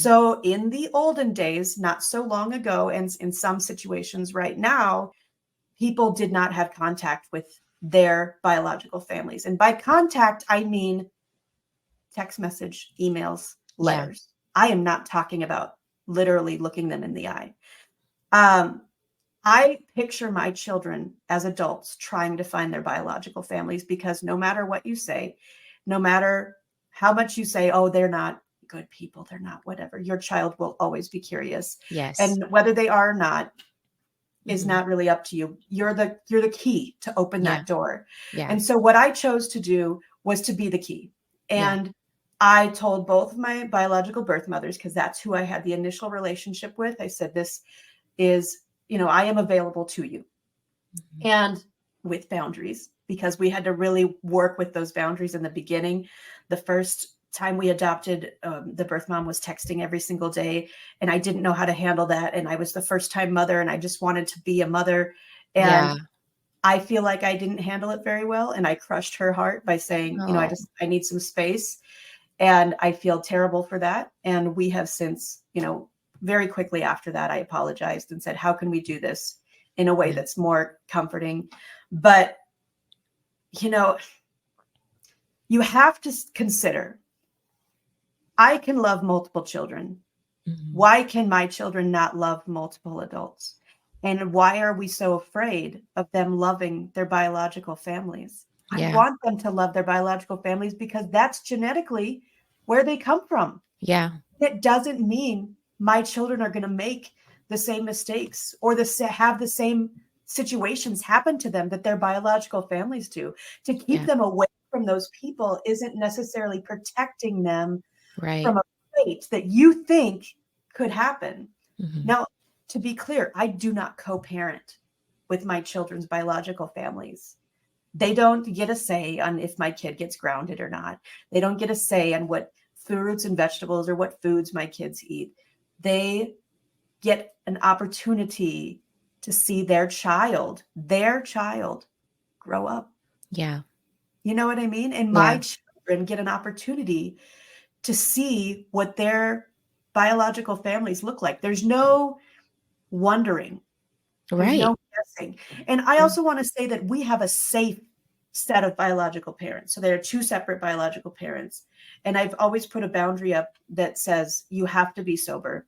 So in the olden days, not so long ago, and in some situations right now, people did not have contact with their biological families. And by contact, I mean text message, emails, letters. I am not talking about literally looking them in the eye. I picture my children as adults trying to find their biological families, because no matter what you say, no matter how much you say, oh, they're not good people, they're not whatever, your child will always be curious. Yes. And whether they are or not is not really up to you. You're the key to open that door. Yeah. And so what I chose to do was to be the key. And I told both of my biological birth mothers, because that's who I had the initial relationship with. I said, this is, I am available to you. And with boundaries, because we had to really work with those boundaries in the beginning. The first time we adopted, the birth mom was texting every single day, and I didn't know how to handle that. And I was the first time mother, and I just wanted to be a mother. And I feel like I didn't handle it very well. And I crushed her heart by saying, I need some space. And I feel terrible for that. And we have since, very quickly after that, I apologized and said, how can we do this in a way that's more comforting? But, you have to consider, I can love multiple children. Why can my children not love multiple adults? And why are we so afraid of them loving their biological families? I want them to love their biological families because that's genetically where they come from. Yeah. It doesn't mean my children are going to make the same mistakes or have the same situations happen to them that their biological families do. To keep them away from those people isn't necessarily protecting them from a fate that you think could happen. Now, to be clear, I do not co-parent with my children's biological families. They don't get a say on if my kid gets grounded or not. They don't get a say on what fruits and vegetables or what foods my kids eat. They get an opportunity to see their child grow up. Yeah. You know what I mean? And my children get an opportunity to see what their biological families look like. There's no wondering. There's no guessing. And I also want to say that we have a safe set of biological parents. So there are two separate biological parents. And I've always put a boundary up that says you have to be sober.